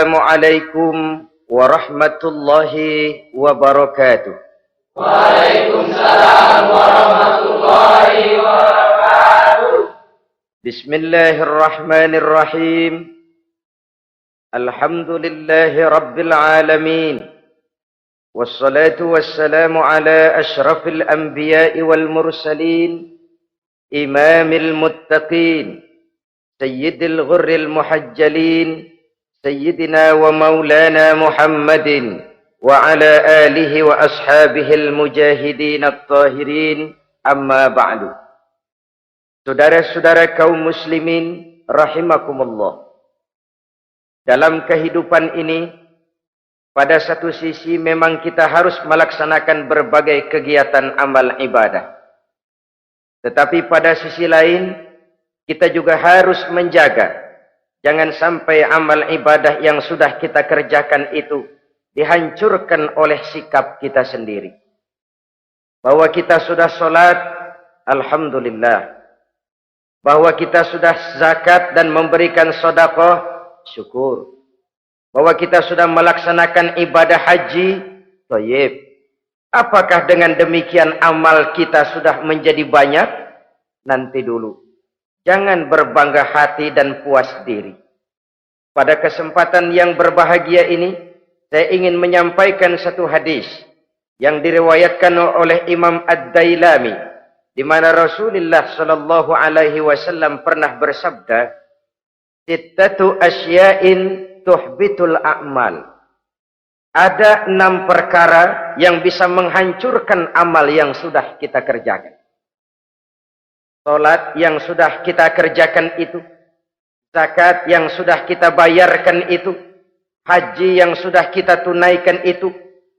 Assalamualaikum warahmatullahi wabarakatuh. Waalaikumsalam warahmatullahi wabarakatuh. Bismillahirrahmanirrahim. Alhamdulillahi rabbil alamin. Wassalatu wassalamu ala ashrafil anbiya'i wal mursalin, imamil muttaqin, sayyidil ghurril muhajjalin, sayyidina wa maulana Muhammadin wa ala alihi wa ashabihil mujahidin at-tahirin, amma ba'du. Saudara-saudara kaum muslimin rahimakumullah. Dalam kehidupan ini, pada satu sisi memang kita harus melaksanakan berbagai kegiatan amal ibadah. Tetapi pada sisi lain, kita juga harus menjaga jangan sampai amal ibadah yang sudah kita kerjakan itu dihancurkan oleh sikap kita sendiri. Bahwa kita sudah sholat, alhamdulillah. Bahwa kita sudah zakat dan memberikan sedekah, syukur. Bahwa kita sudah melaksanakan ibadah haji, thayyib. Apakah dengan demikian amal kita sudah menjadi banyak? Nanti dulu. Jangan berbangga hati dan puas diri. Pada kesempatan yang berbahagia ini, saya ingin menyampaikan satu hadis yang diriwayatkan oleh Imam Ad-Dailami, di mana Rasulullah sallallahu alaihi wasallam pernah bersabda, "Sittatu asya'in tuhbitul a'mal." Ada 6 perkara yang bisa menghancurkan amal yang sudah kita kerjakan. Salat yang sudah kita kerjakan itu, zakat yang sudah kita bayarkan itu, haji yang sudah kita tunaikan itu,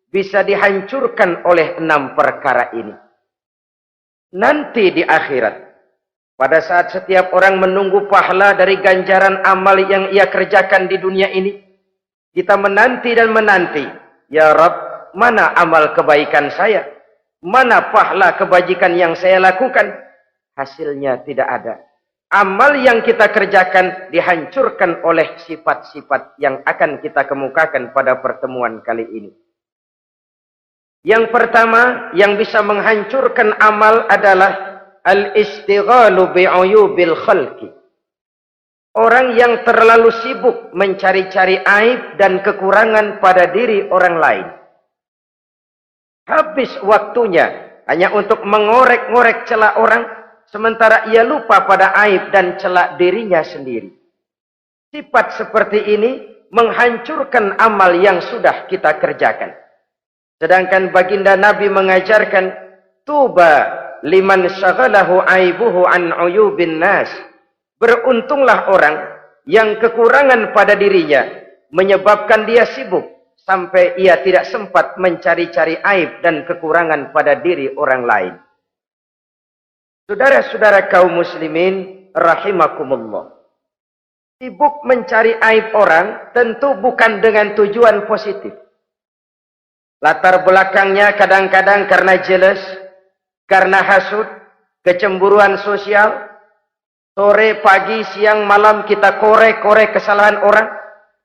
bisa dihancurkan oleh 6 perkara ini. Nanti di akhirat, pada saat setiap orang menunggu pahala dari ganjaran amal yang ia kerjakan di dunia ini, kita menanti dan menanti, ya Rabb, mana amal kebaikan saya? Mana pahala kebajikan yang saya lakukan? Hasilnya tidak ada. Amal yang kita kerjakan dihancurkan oleh sifat-sifat yang akan kita kemukakan pada pertemuan kali ini. Yang pertama yang bisa menghancurkan amal adalah al-istighalu bi'uyubil khalqi. Orang yang terlalu sibuk mencari-cari aib dan kekurangan pada diri orang lain. Habis waktunya hanya untuk mengorek-ngorek celah orang, sementara ia lupa pada aib dan celah dirinya sendiri. Sifat seperti ini menghancurkan amal yang sudah kita kerjakan. Sedangkan baginda Nabi mengajarkan, tuba liman syaghalahu aibuhu an uyubin nas. Beruntunglah orang yang kekurangan pada dirinya menyebabkan dia sibuk sampai ia tidak sempat mencari-cari aib dan kekurangan pada diri orang lain. Saudara-saudara kaum muslimin rahimakumullah. Sibuk mencari aib orang tentu bukan dengan tujuan positif. Latar belakangnya kadang-kadang karena jealous, karena hasud, kecemburuan sosial. Sore, pagi, siang, malam kita korek-korek kesalahan orang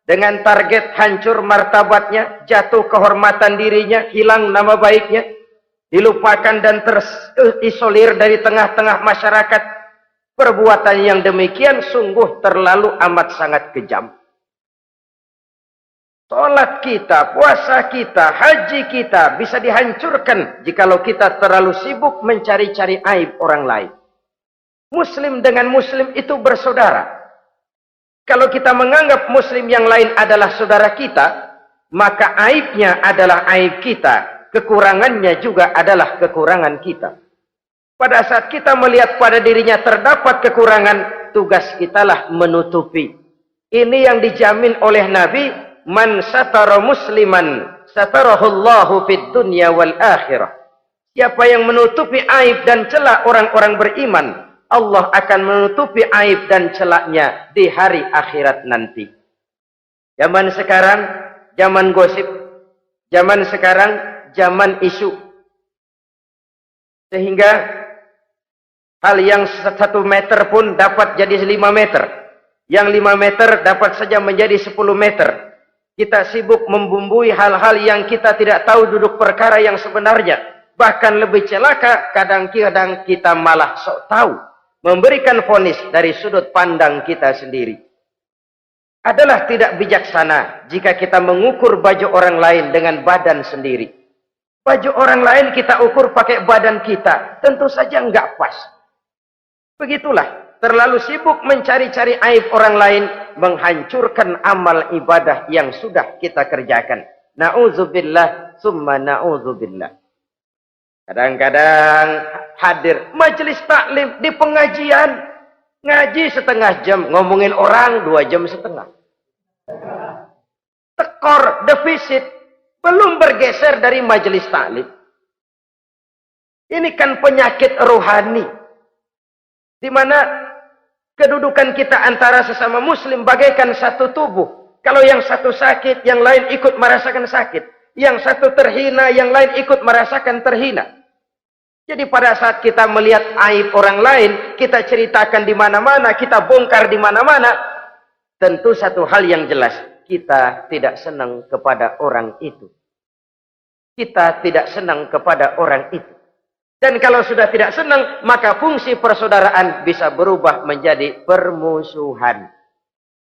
dengan target hancur martabatnya, jatuh kehormatan dirinya, hilang nama baiknya, dilupakan dan terisolir dari tengah-tengah masyarakat. Perbuatan yang demikian sungguh terlalu amat sangat kejam. Salat kita, puasa kita, haji kita bisa dihancurkan jikalau kita terlalu sibuk mencari-cari aib orang lain. Muslim dengan muslim itu bersaudara. Kalau kita menganggap muslim yang lain adalah saudara kita, maka aibnya adalah aib kita, kekurangannya juga adalah kekurangan kita. Pada saat kita melihat pada dirinya terdapat kekurangan, tugas kitalah menutupi. Ini yang dijamin oleh Nabi, man satara musliman satarahullahu fid dunya wal akhirah. Siapa yang menutupi aib dan celah orang-orang beriman, Allah akan menutupi aib dan celaknya di hari akhirat nanti. Zaman sekarang, zaman gosip. Zaman sekarang, zaman isu. Sehingga hal yang 1 meter pun dapat jadi 5 meter. Yang 5 meter dapat saja menjadi 10 meter. Kita sibuk membumbui hal-hal yang kita tidak tahu duduk perkara yang sebenarnya. Bahkan lebih celaka, kadang-kadang kita malah sok tahu. Memberikan vonis dari sudut pandang kita sendiri. Adalah tidak bijaksana jika kita mengukur baju orang lain dengan badan sendiri. Baju orang lain kita ukur pakai badan kita. Tentu saja enggak pas. Begitulah. Terlalu sibuk mencari-cari aib orang lain. Menghancurkan amal ibadah yang sudah kita kerjakan. Na'udzubillah summa na'udzubillah. Kadang-kadang hadir majelis taklim di pengajian. Ngaji setengah jam. Ngomongin orang 2 jam setengah. Tekor, defisit. Belum bergeser dari majelis taklim. Ini kan penyakit rohani. Di mana kedudukan kita antara sesama muslim bagaikan satu tubuh. Kalau yang satu sakit, yang lain ikut merasakan sakit. Yang satu terhina, yang lain ikut merasakan terhina. Jadi pada saat kita melihat aib orang lain, kita ceritakan di mana-mana, kita bongkar di mana-mana, tentu satu hal yang jelas, kita tidak senang kepada orang itu. Kita tidak senang kepada orang itu. Dan kalau sudah tidak senang, maka fungsi persaudaraan bisa berubah menjadi permusuhan.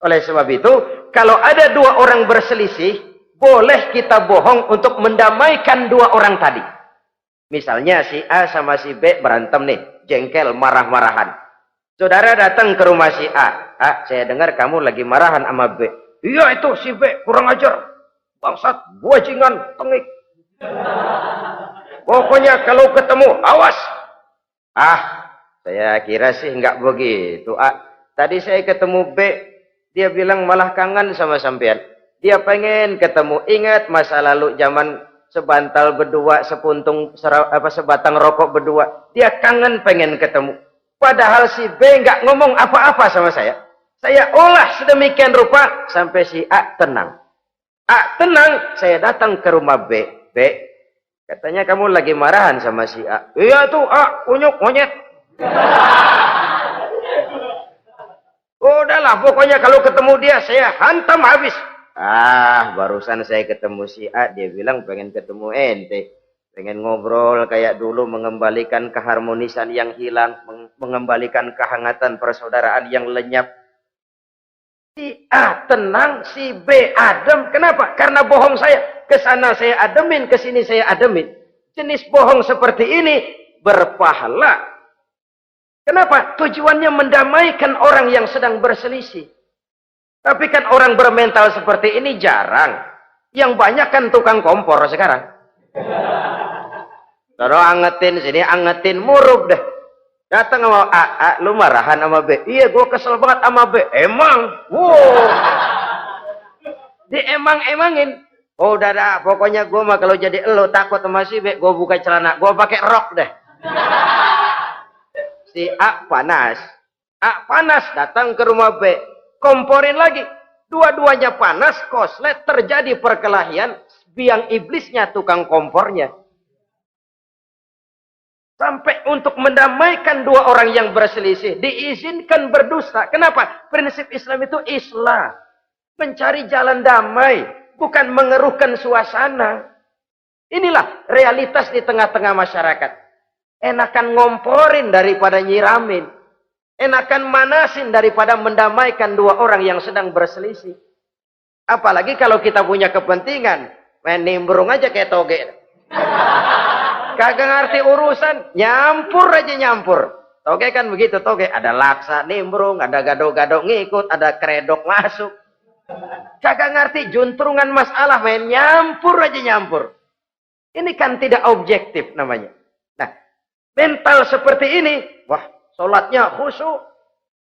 Oleh sebab itu, kalau ada 2 orang berselisih, boleh kita bohong untuk mendamaikan 2 orang tadi. Misalnya si A sama si B berantem nih, jengkel, marah-marahan. Saudara datang ke rumah si A. A, saya dengar kamu lagi marahan sama B. Iya itu si B, kurang ajar. Bangsat, bajingan, tengik. Pokoknya kalau ketemu, awas. Ah, saya kira sih nggak begitu. A, tadi saya ketemu B, dia bilang malah kangen sama sampean. Dia pengen ketemu, ingat masa lalu zaman sebantal berdua, sebatang rokok berdua. Dia kangen pengen ketemu. Padahal si B nggak ngomong apa-apa sama saya. Saya olah sedemikian rupa sampai si A tenang. A tenang, saya datang ke rumah B. B, katanya kamu lagi marahan sama si A. Iya tuh A, kunyuk monyet. Udahlah, pokoknya kalau ketemu dia saya hantam habis. Ah, barusan saya ketemu si A, dia bilang pengen ketemu ente. Pengen ngobrol kayak dulu, mengembalikan keharmonisan yang hilang, mengembalikan kehangatan persaudaraan yang lenyap. Si A tenang, si B adem. Kenapa? Karena bohong saya. Kesana saya ademin, kesini saya ademin. Jenis bohong seperti ini berpahala. Kenapa? Tujuannya mendamaikan orang yang sedang berselisih. Tapi kan orang bermental seperti ini jarang. Yang banyak kan tukang kompor sekarang. Taruh angetin sini, angetin murub deh. Datang sama A, lu marahan sama B. Iya, gue kesel banget sama B. Emang? Wow. Diemang-emangin. Oh, udah dah, pokoknya gue mah kalau jadi elo takut sama si B, gue buka celana, gue pakai rok deh. Si A panas. A panas, datang ke rumah B. Komporin lagi. Dua-duanya panas, koslet, terjadi perkelahian. Biang iblisnya tukang kompornya. Sampai untuk mendamaikan 2 orang yang berselisih. Diizinkan berdusta. Kenapa? Prinsip Islam itu islah. Mencari jalan damai. Bukan mengeruhkan suasana. Inilah realitas di tengah-tengah masyarakat. Enakan ngomporin daripada nyiramin. Enakan manasin daripada mendamaikan 2 orang yang sedang berselisih. Apalagi kalau kita punya kepentingan. Main nimbrung aja kayak toge. Kagak ngerti urusan. Nyampur aja nyampur. Toge kan begitu toge. Ada laksa nimbrung. Ada gado-gado ngikut. Ada kredok masuk. Kagak ngerti juntrungan masalah. Main nyampur aja nyampur. Ini kan tidak objektif namanya. Nah. Mental seperti ini. Wah. Sholatnya khusyuk.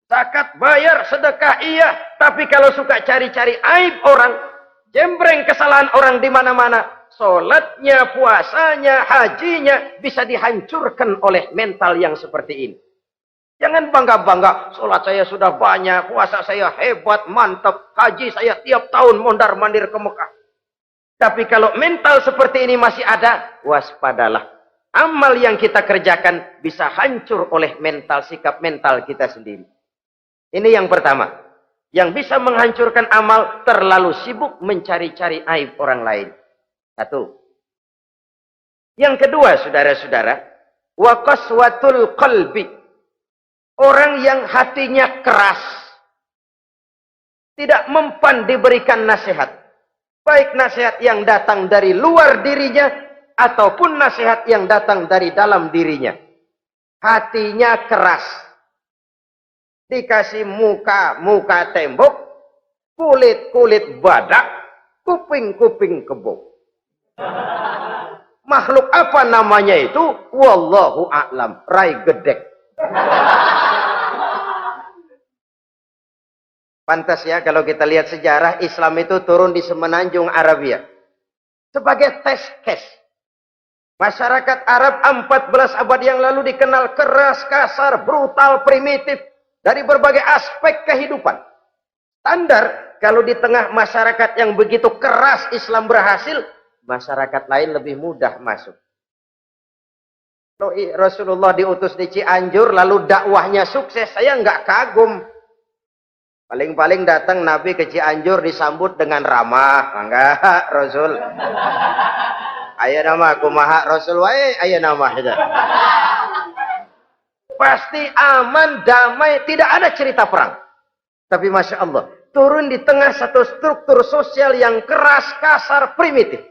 Zakat bayar. Sedekah iya. Tapi kalau suka cari-cari aib orang. Jembreng kesalahan orang di mana-mana. Sholatnya, puasanya, hajinya. Bisa dihancurkan oleh mental yang seperti ini. Jangan bangga-bangga. Sholat saya sudah banyak. Puasa saya hebat, mantap. Haji saya tiap tahun mondar-mandir ke Mekah. Tapi kalau mental seperti ini masih ada. Waspadalah. Amal yang kita kerjakan bisa hancur oleh mental, sikap mental kita sendiri. Ini yang pertama. Yang bisa menghancurkan amal terlalu sibuk mencari-cari aib orang lain. Satu. Yang kedua, saudara-saudara, wa qaswatul qalbi. Orang yang hatinya keras, tidak mempan diberikan nasihat. Baik nasihat yang datang dari luar dirinya, ataupun nasihat yang datang dari dalam dirinya. Hatinya keras. Dikasih muka tembok, kulit badak, kuping kebo. Makhluk apa namanya itu? Wallahu a'lam. Rai gedek. Pantas ya kalau kita lihat sejarah, Islam itu turun di semenanjung Arabia sebagai test case. Masyarakat Arab 14 abad yang lalu dikenal keras, kasar, brutal, primitif dari berbagai aspek kehidupan. Standar kalau di tengah masyarakat yang begitu keras Islam berhasil, masyarakat lain lebih mudah masuk. Rasulullah diutus di Cianjur lalu dakwahnya sukses, saya nggak kagum. Paling-paling datang Nabi ke Cianjur disambut dengan ramah. Enggak, Rasul. Ayo nama kumaha Rasul wae, ayo nama itu. Pasti aman, damai, tidak ada cerita perang. Tapi Masya Allah, turun di tengah satu struktur sosial yang keras, kasar, primitif.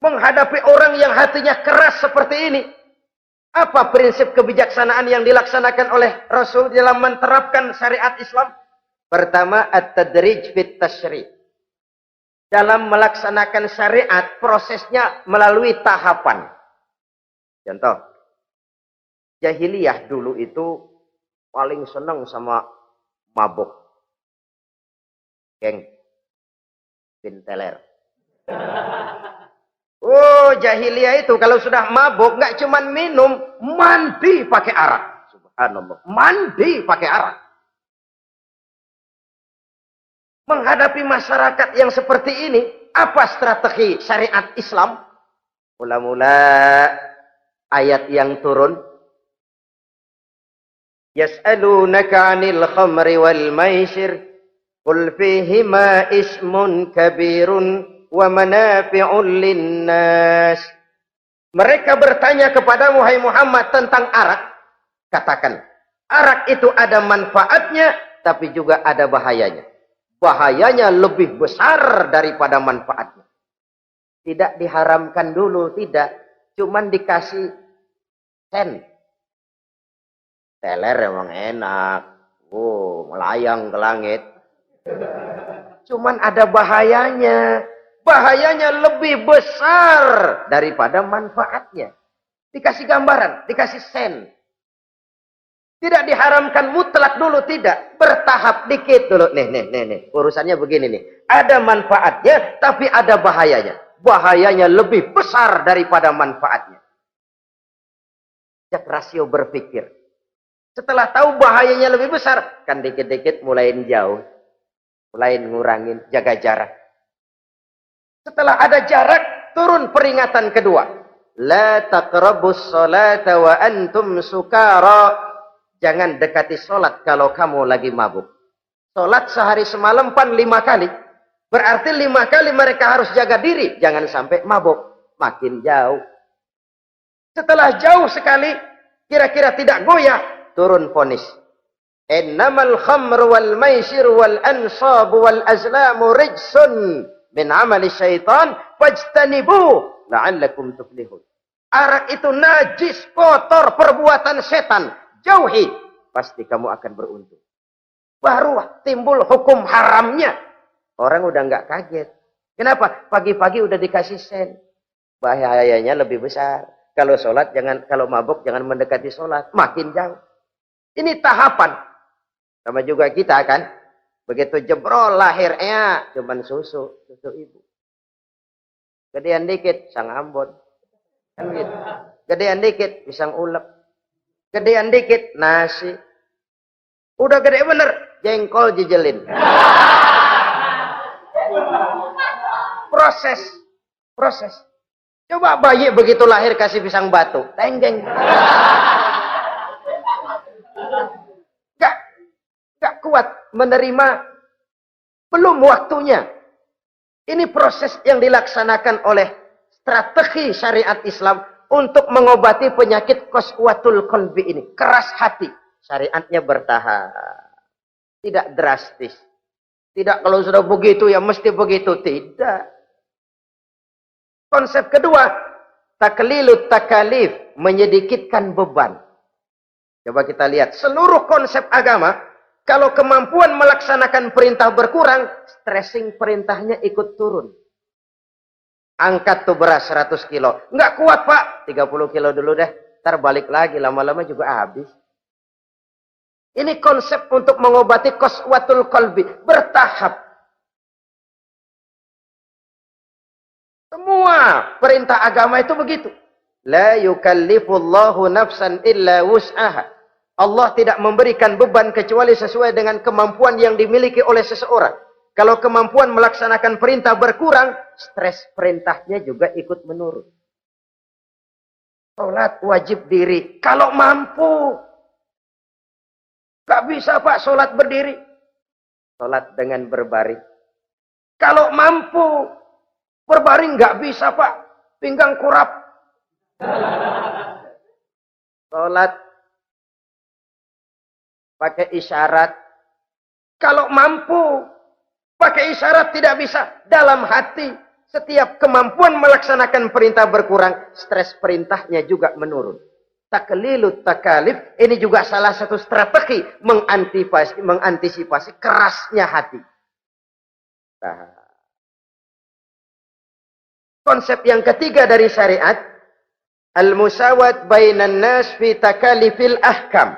Menghadapi orang yang hatinya keras seperti ini, apa prinsip kebijaksanaan yang dilaksanakan oleh Rasul dalam menerapkan syariat Islam? Pertama, at-tadrij fit tasyri'. Dalam melaksanakan syariat, prosesnya melalui tahapan. Contoh, jahiliyah dulu itu paling senang sama mabuk. Geng. Pinteler. Oh, jahiliyah itu kalau sudah mabuk nggak cuman minum, mandi pakai arak. Subhanallah. Mandi pakai arak. Menghadapi masyarakat yang seperti ini, apa strategi syariat Islam? Mula-mula ayat yang turun, yas'alunaka 'anil khamri wal maisir qul fihima ismun kabirun wa manafi'un linnas. Mereka bertanya kepadamu hai Muhammad tentang arak. Katakan, arak itu ada manfaatnya tapi juga ada bahayanya. Bahayanya lebih besar daripada manfaatnya. Tidak diharamkan dulu, tidak. Cuman dikasih sen. Teler emang enak. Oh, melayang ke langit. Cuman ada bahayanya. Bahayanya lebih besar daripada manfaatnya. Dikasih gambaran, dikasih sen. Tidak diharamkan mutlak dulu, tidak. Bertahap dikit dulu. Nih. Urusannya begini nih. Ada manfaatnya, tapi ada bahayanya. Bahayanya lebih besar daripada manfaatnya. Jak rasio berpikir. Setelah tahu bahayanya lebih besar, kan dikit-dikit mulain jauh. Mulain ngurangin, jaga jarak. Setelah ada jarak, turun peringatan kedua. La taqrabus salata wa antum sukara. Jangan dekati sholat kalau kamu lagi mabuk. Sholat sehari semalam 5 kali. Berarti 5 kali mereka harus jaga diri. Jangan sampai mabuk. Makin jauh. Setelah jauh sekali, kira-kira tidak goyah, turun vonis. Innamal khamru wal maisir wal ansab wal azlamu rijsun min amali syaitan fajtanibu la'allakum tuflihun. Arak itu najis, kotor, perbuatan setan. Jauhi, pasti kamu akan beruntung. Baru timbul hukum haramnya. Orang udah nggak kaget. Kenapa? Pagi-pagi udah dikasih sen. Bahayanya lebih besar. Kalau sholat jangan, kalau mabuk jangan mendekati sholat. Makin jauh. Ini tahapan. Sama juga kita kan. Begitu jebrol lahirnya cuman susu ibu. Gedean dikit sang Ambon. Kan gitu. Gedean dikit pisang ulek. Gedean dikit nasi. Udah gede bener jengkol jejelin. Proses. Coba bayi begitu lahir kasih pisang batu, tenggeng. Gak kuat. menerima, belum waktunya. Ini proses yang dilaksanakan oleh strategi syariat Islam untuk mengobati penyakit qaswatul qalbi ini. Keras hati. Syariatnya bertahap. Tidak drastis. Tidak kalau sudah begitu ya mesti begitu. Tidak. Konsep kedua, taklilut takalif, menyedikitkan beban. Coba kita lihat, seluruh konsep agama, kalau kemampuan melaksanakan perintah berkurang, stressing perintahnya ikut turun. Angkat tuh beras 100 kilo. Nggak kuat pak, 30 kilo dulu deh. Ntar balik lagi, lama-lama juga habis. Ini konsep untuk mengobati qaswatul qalbi. Bertahap. Semua perintah agama itu begitu. La yukallifullahu nafsan illa wus'aha. Allah tidak memberikan beban kecuali sesuai dengan kemampuan yang dimiliki oleh seseorang. Kalau kemampuan melaksanakan perintah berkurang, stres perintahnya juga ikut menurun. Salat wajib diri. Kalau mampu. Gak bisa pak salat berdiri. Salat dengan berbaring. Kalau mampu. Berbaring gak bisa pak. Pinggang kurap. Salat pakai isyarat. Kalau mampu pakai isyarat tidak bisa. Dalam hati setiap kemampuan melaksanakan perintah berkurang, stres perintahnya juga menurun. Taklilut takalif ini juga salah satu strategi mengantisipasi kerasnya hati. Nah, konsep yang ketiga dari syariat, al-musawat bainan nas fi takalifil ahkam.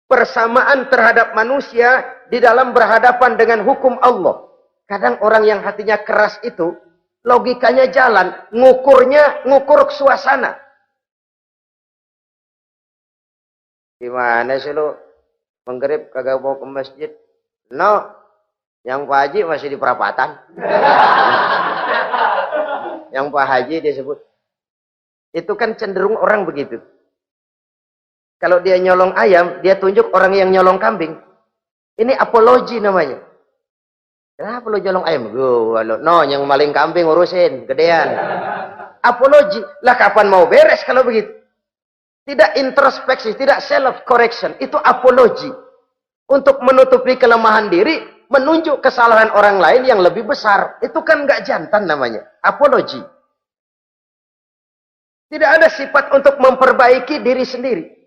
Persamaan terhadap manusia di dalam berhadapan dengan hukum Allah. Kadang orang yang hatinya keras itu, logikanya jalan, ngukur suasana. Gimana sih lu? Menggerib kagak mau ke masjid? No, yang Pak Haji masih di perapatan. Yang Pak Haji disebut. Itu kan cenderung orang begitu. Kalau dia nyolong ayam, dia tunjuk orang yang nyolong kambing. Ini apologi namanya. Kenapa lo nyolong ayam? No, yang maling kambing urusin, gedean. Apologi. Lah kapan mau beres kalau begitu? Tidak introspeksi, tidak self correction. Itu apologi. Untuk menutupi kelemahan diri, menunjuk kesalahan orang lain yang lebih besar. Itu kan nggak jantan namanya. Apologi. Tidak ada sifat untuk memperbaiki diri sendiri.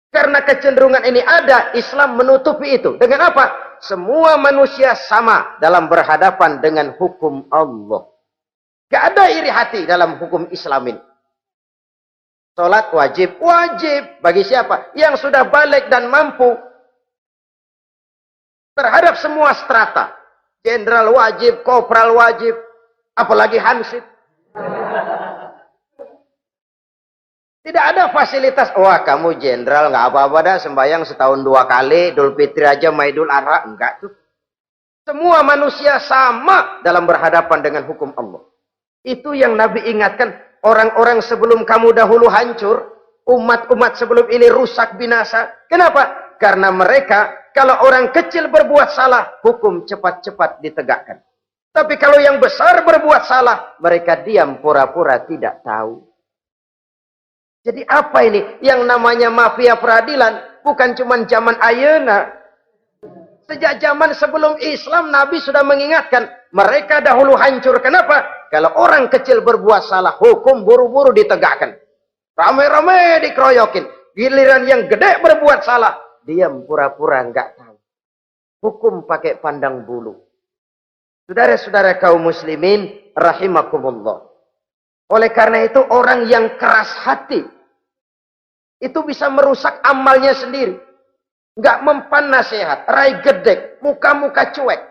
Karena kecenderungan ini ada, Islam menutupi itu. Dengan apa? Semua manusia sama dalam berhadapan dengan hukum Allah. Gak ada iri hati dalam hukum Islam ini. Salat wajib. Wajib. Bagi siapa? Yang sudah balik dan mampu. Terhadap semua strata. Jenderal wajib, kopral wajib. Apalagi hansip. Tidak ada fasilitas. Wah kamu jenderal nggak apa-apa dah sembahyang setahun 2 kali. Idul Fitri aja sama Idul Adha. Enggak tuh. Semua manusia sama dalam berhadapan dengan hukum Allah. Itu yang Nabi ingatkan. Orang-orang sebelum kamu dahulu hancur. Umat-umat sebelum ini rusak binasa. Kenapa? Karena mereka kalau orang kecil berbuat salah. Hukum cepat-cepat ditegakkan. Tapi kalau yang besar berbuat salah. Mereka diam pura-pura tidak tahu. Jadi apa ini? Yang namanya mafia peradilan bukan cuma zaman ayeuna. Sejak zaman sebelum Islam Nabi sudah mengingatkan. Mereka dahulu hancur. Kenapa? Kalau orang kecil berbuat salah, hukum buru-buru ditegakkan. Rame-rame dikeroyokin. Giliran yang gede berbuat salah, diam pura-pura enggak tahu. Hukum pakai pandang bulu. Saudara-saudara kaum muslimin rahimakumullah. Oleh karena itu orang yang keras hati itu bisa merusak amalnya sendiri. Enggak mempan nasihat, rai gedek, muka-muka cuek.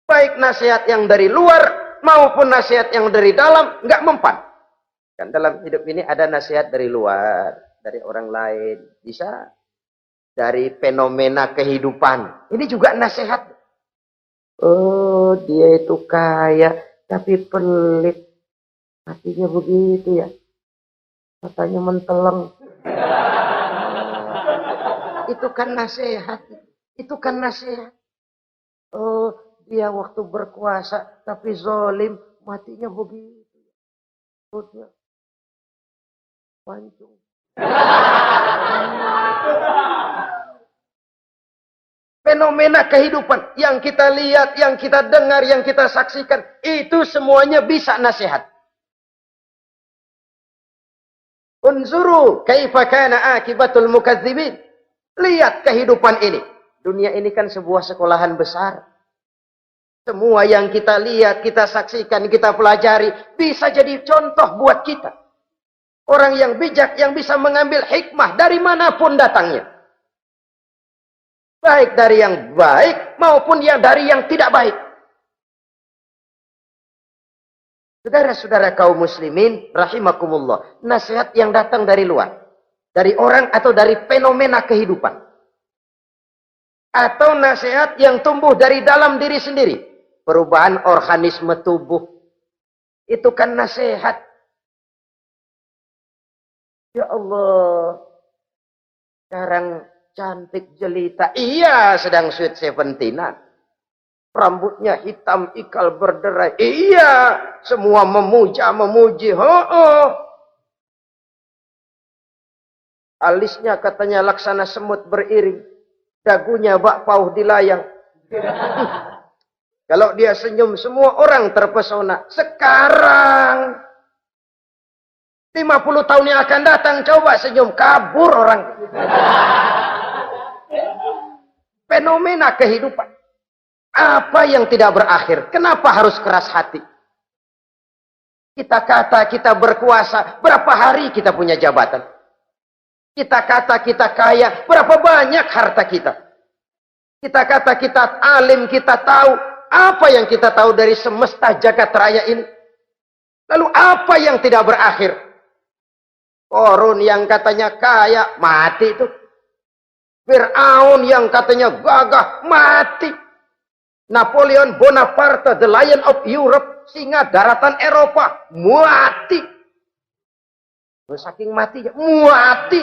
Baik nasihat yang dari luar maupun nasihat yang dari dalam enggak mempan. Kan dalam hidup ini ada nasihat dari luar, dari orang lain, bisa dari fenomena kehidupan. Ini juga nasihat. Oh, dia itu kaya tapi pelit. Hatinya begitu ya. Katanya menteleng. Itu kan nasihat. Itu kan nasihat. Oh, dia waktu berkuasa tapi zalim, matinya begitu. Perutnya pancung. Fenomena kehidupan yang kita lihat, yang kita dengar, yang kita saksikan, itu semuanya bisa nasihat. Unzuru kaifa kana akibatul mukadzibin. Lihat kehidupan ini. Dunia ini kan sebuah sekolahan besar. Semua yang kita lihat, kita saksikan, kita pelajari, bisa jadi contoh buat kita. Orang yang bijak, yang bisa mengambil hikmah dari manapun datangnya. Baik dari yang baik maupun yang dari yang tidak baik. Saudara-saudara kaum muslimin rahimakumullah, nasihat yang datang dari luar, dari orang atau dari fenomena kehidupan, atau nasihat yang tumbuh dari dalam diri sendiri, perubahan organisme tubuh, itu kan nasihat. Ya Allah, sekarang cantik jelita. Iya, sedang sweet 17-an. Rambutnya hitam, ikal berderai. Iya, semua memuja, memuji. Alisnya katanya laksana semut beriring. Dagunya bak pauh dilayang. Kalau dia senyum, semua orang terpesona. Sekarang 50 tahun yang akan datang, coba senyum, kabur orang. Fenomena kehidupan. Apa yang tidak berakhir? Kenapa harus keras hati? Kita kata kita berkuasa, berapa hari kita punya jabatan? Kita kata kita kaya, berapa banyak harta kita? Kita kata kita alim, kita tahu. Apa yang kita tahu dari semesta jagat raya ini? Lalu apa yang tidak berakhir? Korun yang katanya kaya, mati itu. Fir'aun yang katanya gagah, mati. Napoleon Bonaparte, the Lion of Europe, singa daratan Eropa, mati. Saking matinya, mati.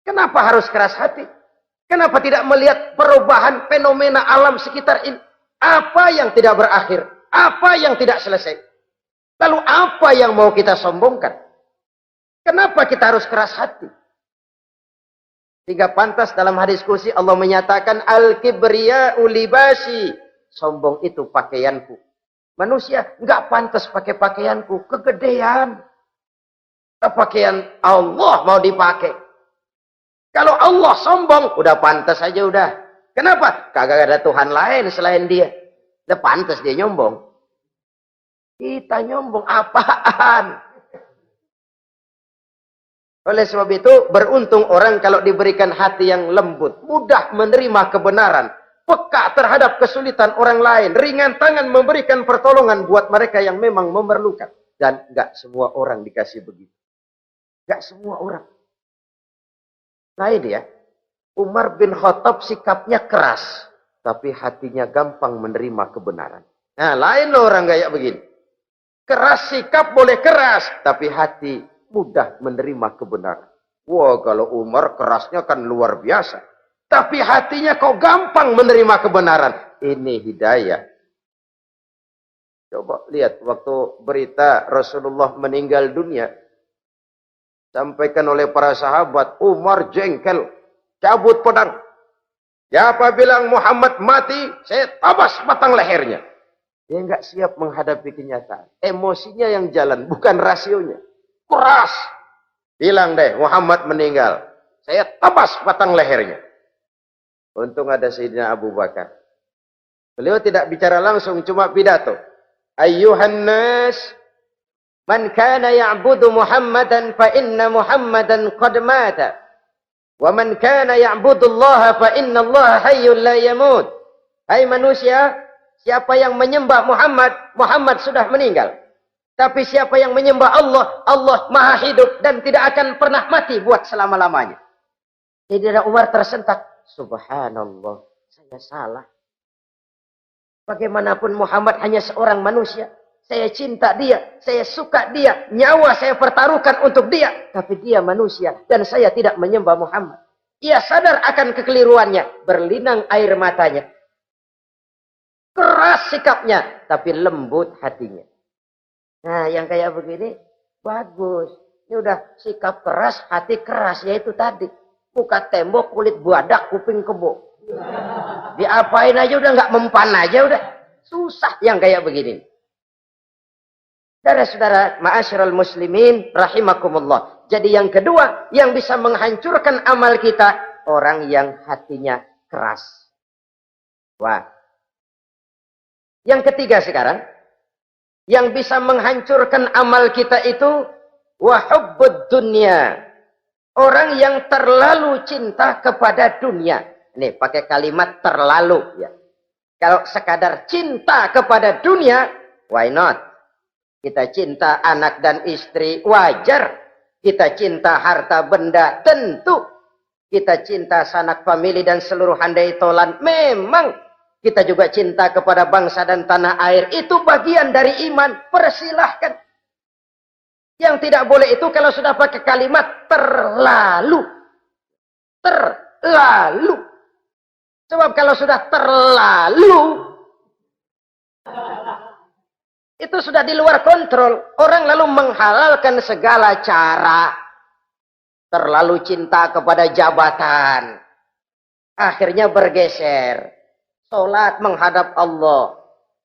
Kenapa harus keras hati? Kenapa tidak melihat perubahan fenomena alam sekitar ini? Apa yang tidak berakhir? Apa yang tidak selesai? Lalu apa yang mau kita sombongkan? Kenapa kita harus keras hati? Sehingga pantas dalam hadis kursi Allah menyatakan al-kibriya'u libasi. Sombong itu pakaianku. Manusia enggak pantas pakai pakaianku, kegedean. Pakaian Allah mau dipakai. Kalau Allah sombong, udah pantas aja udah. Kenapa? Kagak ada Tuhan lain selain dia. Udah pantas dia nyombong. Kita nyombong apaan? Oleh sebab itu, beruntung orang kalau diberikan hati yang lembut, mudah menerima kebenaran, peka terhadap kesulitan orang lain, ringan tangan memberikan pertolongan buat mereka yang memang memerlukan. Dan enggak semua orang dikasih begitu. Enggak semua orang. Lain ya, Umar bin Khattab sikapnya keras, tapi hatinya gampang menerima kebenaran. Nah, lain loh orang kayak begini. Keras sikap boleh keras, tapi hati mudah menerima kebenaran. Wah, kalau Umar kerasnya kan luar biasa. Tapi hatinya kok gampang menerima kebenaran. Ini hidayah. Coba lihat waktu berita Rasulullah meninggal dunia. Sampaikan oleh para sahabat, Umar jengkel. Cabut pedang. Siapa bilang Muhammad mati, saya tabas batang lehernya. Dia nggak siap menghadapi kenyataan. Emosinya yang jalan, bukan rasionya. Keras. Bilang deh, Muhammad meninggal. Saya tabas batang lehernya. Untung ada Sayyidina Abu Bakar. Beliau tidak bicara langsung, cuma pidato. Ayyuhan nas, man kana ya'budu Muhammadan fa inna Muhammadan qad mata. Wa man kana ya'budu Allah fa inna Allah hayyun la yamut. Hai manusia, siapa yang menyembah Muhammad, Muhammad sudah meninggal. Tapi siapa yang menyembah Allah, Allah maha hidup dan tidak akan pernah mati buat selama-lamanya. Sayyidina Umar tersentak. Subhanallah, saya salah. Bagaimanapun Muhammad hanya seorang manusia. Saya cinta dia, saya suka dia, nyawa saya pertaruhkan untuk dia. Tapi dia manusia dan saya tidak menyembah Muhammad. Ia sadar akan kekeliruannya, berlinang air matanya. Keras sikapnya, tapi lembut hatinya. Nah, yang kayak begini, bagus. Ini udah sikap keras, hati keras, yaitu tadi. Muka tembok, kulit buadak, kuping kebo. Diapain aja udah nggak mempan aja udah. Susah yang kayak begini. Saudara-saudara, ma'asyiral muslimin rahimakumullah. Jadi yang kedua yang bisa menghancurkan amal kita, orang yang hatinya keras. Wah. Yang ketiga sekarang, yang bisa menghancurkan amal kita itu wa hubbud dunya. Orang yang terlalu cinta kepada dunia. Nih, pakai kalimat terlalu ya. Kalau sekadar cinta kepada dunia, why not? Kita cinta anak dan istri, wajar. Kita cinta harta benda, tentu. Kita cinta sanak famili dan seluruh handai tolan, memang. Kita juga cinta kepada bangsa dan tanah air, itu bagian dari iman, persilahkan. Yang tidak boleh itu kalau sudah pakai kalimat terlalu. Terlalu. Sebab kalau sudah terlalu, itu sudah di luar kontrol. Orang lalu menghalalkan segala cara. Terlalu cinta kepada jabatan. Akhirnya bergeser. Sholat menghadap Allah.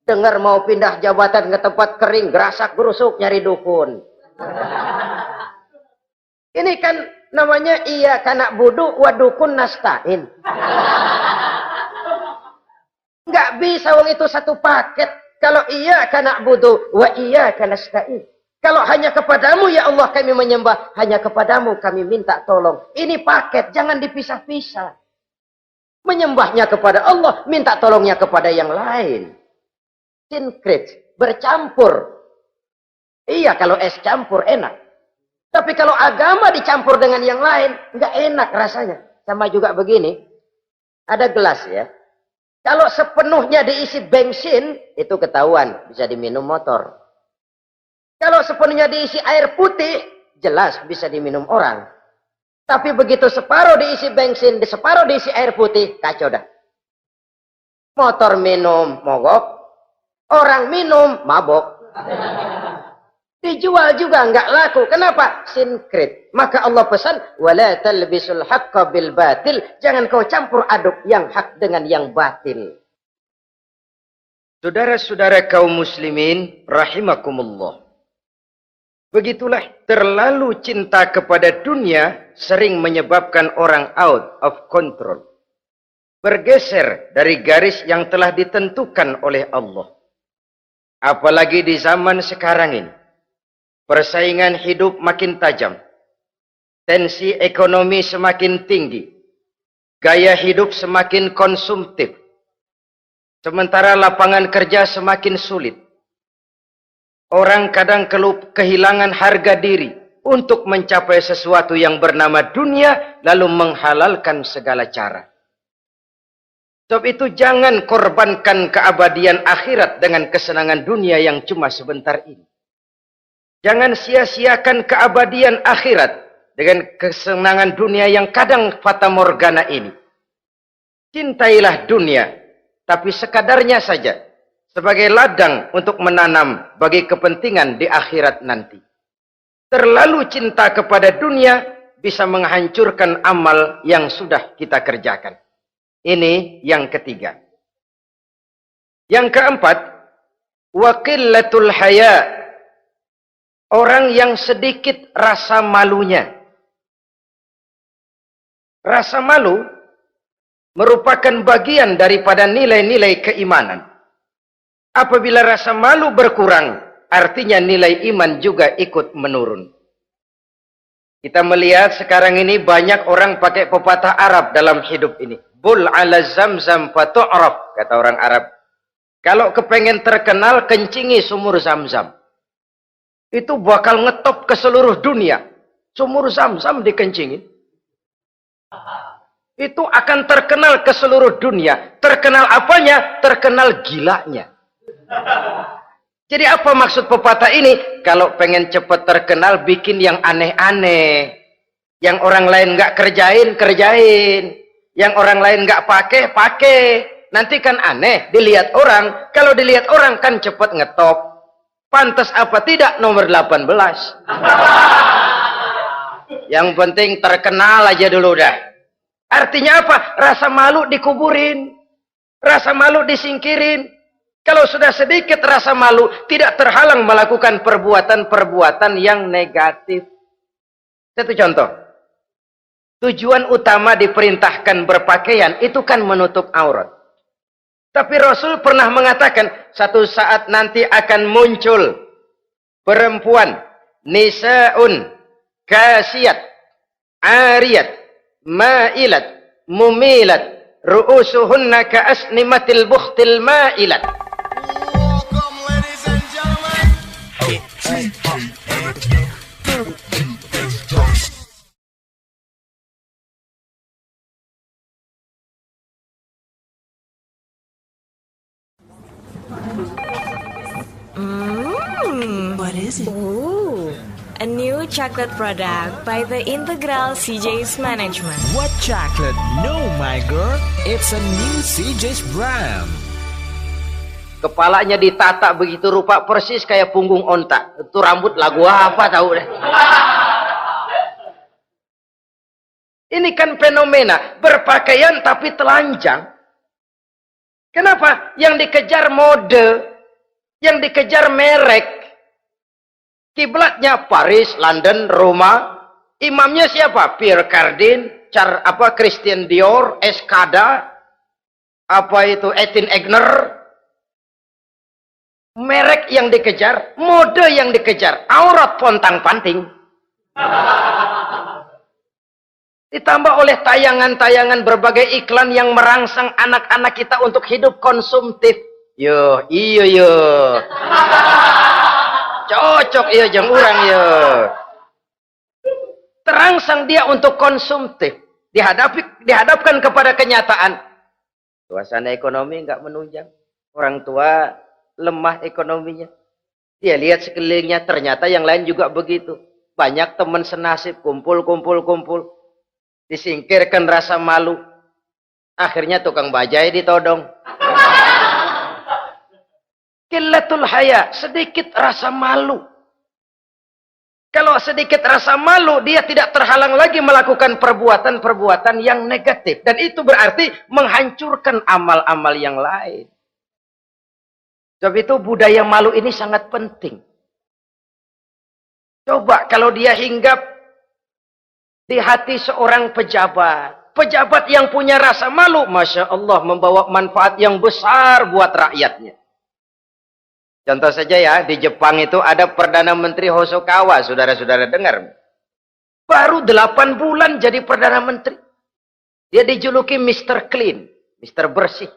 Dengar mau pindah jabatan ke tempat kering. Gerasak gerusuk nyari dukun. Ini kan namanya iya kana budu wa dukun nasta'in. Nggak bisa wong itu satu paket. Kalau iya kana budu wa iya kana nasta'in. Kalau hanya kepadamu ya Allah kami menyembah, hanya kepadamu kami minta tolong. Ini paket, jangan dipisah-pisah. Menyembahnya kepada Allah, minta tolongnya kepada yang lain. Sinkret, bercampur. Iya, kalau es campur enak. Tapi kalau agama dicampur dengan yang lain, nggak enak rasanya. Sama juga begini, ada gelas ya. Kalau sepenuhnya diisi bensin, itu ketahuan, bisa diminum motor. Kalau sepenuhnya diisi air putih, jelas bisa diminum orang. Tapi begitu separuh diisi bensin, separuh diisi air putih, kacau dah. Motor minum, mogok. Orang minum, mabok. Dijual juga nggak laku. Kenapa? Sinkret. Maka Allah pesan, wala talbisul haqqa bil batil. Jangan kau campur aduk yang hak dengan yang batil. Saudara-saudara kaum muslimin rahimakumullah. Begitulah terlalu cinta kepada dunia sering menyebabkan orang out of control. Bergeser dari garis yang telah ditentukan oleh Allah. Apalagi di zaman sekarang ini. Persaingan hidup makin tajam. Tensi ekonomi semakin tinggi. Gaya hidup semakin konsumtif. Sementara lapangan kerja semakin sulit. Orang kadang kehilangan harga diri untuk mencapai sesuatu yang bernama dunia, lalu menghalalkan segala cara. Sebab itu jangan korbankan keabadian akhirat dengan kesenangan dunia yang cuma sebentar ini. Jangan sia-siakan keabadian akhirat dengan kesenangan dunia yang kadang fata morgana ini. Cintailah dunia, tapi sekadarnya saja. Sebagai ladang untuk menanam bagi kepentingan di akhirat nanti. Terlalu cinta kepada dunia bisa menghancurkan amal yang sudah kita kerjakan. Ini yang ketiga. Yang keempat, wa qillatul haya. Orang yang sedikit rasa malunya. Rasa malu merupakan bagian daripada nilai-nilai keimanan. Apabila rasa malu berkurang, artinya nilai iman juga ikut menurun. Kita melihat sekarang ini banyak orang pakai pepatah Arab dalam hidup ini. Bul ala zamzam fatu'raf, kata orang Arab. Kalau kepengen terkenal, kencingi sumur Zamzam. Itu bakal ngetop ke seluruh dunia. Sumur Zamzam dikencingin. Itu akan terkenal ke seluruh dunia. Terkenal apanya? Terkenal gilanya. Jadi apa maksud pepatah ini? Kalau pengen cepat terkenal, bikin yang aneh-aneh. Yang orang lain nggak kerjain, kerjain. Yang orang lain nggak pakai, pakai. Nanti kan aneh, dilihat orang. Kalau dilihat orang kan cepat ngetop. Pantas apa tidak nomor 18. Yang penting terkenal aja dulu dah. Artinya apa? Rasa malu dikuburin. Rasa malu disingkirin. Kalau sudah sedikit rasa malu, tidak terhalang melakukan perbuatan-perbuatan yang negatif. Satu contoh. Tujuan utama diperintahkan berpakaian, itu kan menutup aurat. Tapi Rasul pernah mengatakan, satu saat nanti akan muncul perempuan, nisa'un, kasiyat, ariyat, ma'ilat, mumilat, ru'usuhunna ka'asnimatil bukhtil ma'ilat. What is it? Ooh, a new chocolate product by the Integral CJ's Management. What chocolate? No, my girl. It's a new CJ's brand. Kepalanya ditata begitu rupa persis kayak punggung onta. Itu rambut lagu apa tahu deh. Ini kan fenomena berpakaian tapi telanjang. Kenapa? Yang dikejar mode, yang dikejar merek. Kiblatnya Paris, London, Roma. Imamnya siapa? Pierre Cardin, Christian Dior, Escada, Etienne Egner. Merek yang dikejar, mode yang dikejar, aurat pontang-panting. Ditambah oleh tayangan-tayangan berbagai iklan yang merangsang anak-anak kita untuk hidup konsumtif. Yo, iyo. Cocok iya jeng urang yo. Terangsang dia untuk konsumtif. Dihadapkan kepada kenyataan. Suasana ekonomi nggak menunjang. Orang tua lemah ekonominya. Dia lihat sekelilingnya, ternyata yang lain juga begitu. Banyak teman senasib, kumpul. Disingkirkan rasa malu. Akhirnya tukang bajai ditodong. Qillatul haya, sedikit rasa malu. Kalau sedikit rasa malu, dia tidak terhalang lagi melakukan perbuatan-perbuatan yang negatif. Dan itu berarti menghancurkan amal-amal yang lain. Sebab itu budaya malu ini sangat penting. Coba kalau dia hinggap di hati seorang pejabat. Pejabat yang punya rasa malu, Masya Allah, membawa manfaat yang besar buat rakyatnya. Contoh saja ya, di Jepang itu ada Perdana Menteri Hosokawa, saudara-saudara dengar. Baru 8 bulan jadi Perdana Menteri. Dia dijuluki Mr. Clean, Mr. Bersih.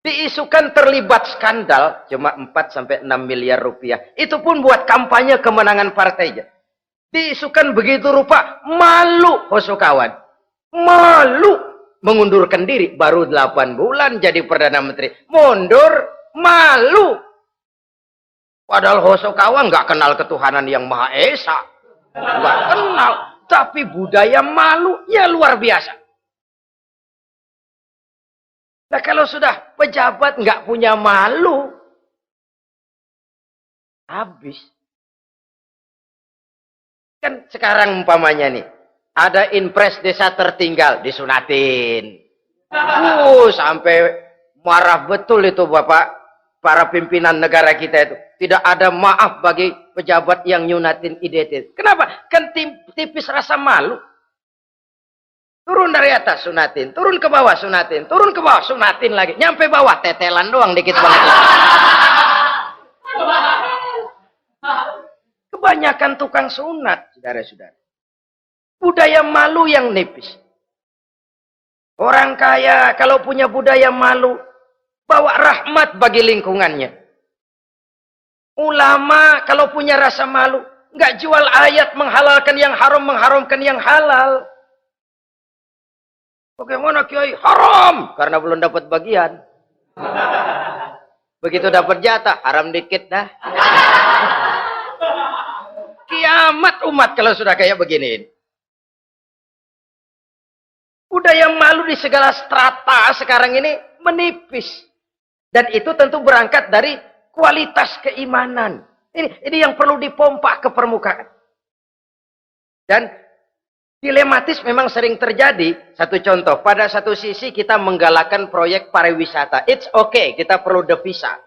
Diisukan terlibat skandal, cuma 4-6 miliar rupiah. Itu pun buat kampanye kemenangan partainya. Diisukan begitu rupa, malu Hosokawa. Malu, mengundurkan diri. Baru 8 bulan jadi Perdana Menteri. Mundur, malu. Padahal Hosokawa nggak kenal ketuhanan yang Maha Esa. Nggak kenal. Tapi budaya malu, ya luar biasa. Nah kalau sudah pejabat nggak punya malu, habis. Kan sekarang umpamanya nih, ada impres desa tertinggal, disunatin. Sampai marah betul itu Bapak. Para pimpinan negara kita itu. Tidak ada maaf bagi pejabat yang nyunatin IDT. Kenapa? Kan tipis rasa malu. Turun dari atas, sunatin. Turun ke bawah, sunatin. Turun ke bawah, sunatin lagi. Nyampe bawah, tetelan doang dikit banget. Kebanyakan tukang sunat, saudara-saudara. Budaya malu yang nipis. Orang kaya kalau punya budaya malu, bawa rahmat bagi lingkungannya. Ulama kalau punya rasa malu, nggak jual ayat menghalalkan yang haram, mengharamkan yang halal. Bagaimana Kiai? Haram! Karena belum dapat bagian. Begitu dapat jatah, haram dikit dah. Kiamat umat kalau sudah kayak begini. Budaya malu di segala strata sekarang ini menipis. Dan itu tentu berangkat dari kualitas keimanan. Ini yang perlu dipompa ke permukaan. Dan dilematis memang sering terjadi. Satu contoh, pada satu sisi kita menggalakkan proyek pariwisata. It's okay, kita perlu devisa.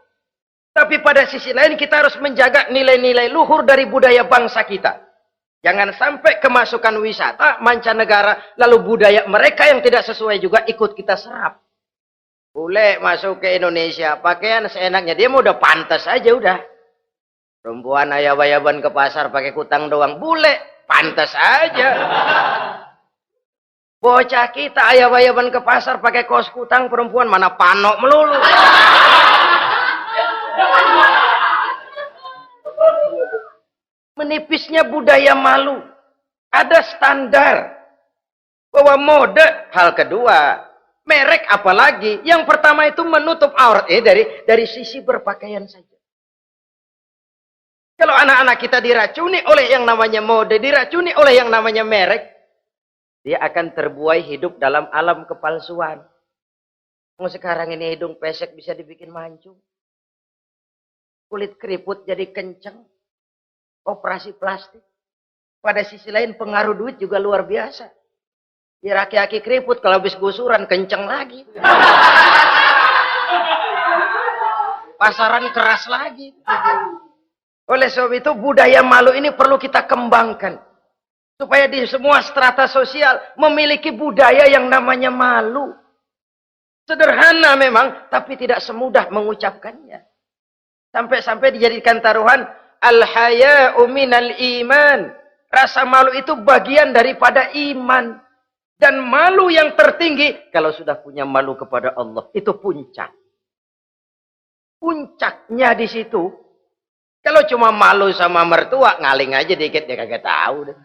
Tapi pada sisi lain kita harus menjaga nilai-nilai luhur dari budaya bangsa kita. Jangan sampai kemasukan wisata mancanegara, lalu budaya mereka yang tidak sesuai juga ikut kita serap. Boleh masuk ke Indonesia, pakaian seenaknya. Dia mau udah pantas aja udah. Perempuan ayab-ayaban ke pasar pakai kutang doang. Boleh. Pantas aja. Bocah kita ayab-ayaban ke pasar pakai kaos kutang, perempuan mana panok melulu. Menipisnya budaya malu. Ada standar. Bahwa mode, hal kedua. Merek apalagi. Yang pertama itu menutup aurat. Dari sisi berpakaian saja. Kalau anak-anak kita diracuni oleh yang namanya mode, diracuni oleh yang namanya merek, dia akan terbuai hidup dalam alam kepalsuan. Sekarang ini hidung pesek bisa dibikin mancung. Kulit keriput jadi kenceng. Operasi plastik. Pada sisi lain pengaruh duit juga luar biasa. Ya aki-aki keriput kalau habis gusuran kenceng lagi. Pasaran keras lagi. Oleh sebab itu budaya malu ini perlu kita kembangkan. Supaya di semua strata sosial memiliki budaya yang namanya malu. Sederhana memang, tapi tidak semudah mengucapkannya. Sampai-sampai dijadikan taruhan, al-haya'u minal iman. Rasa malu itu bagian daripada iman. Dan malu yang tertinggi, kalau sudah punya malu kepada Allah, itu puncak. Puncaknya di situ. Kalau cuma malu sama mertua, ngaling aja dikit, dia kagak tahu deh.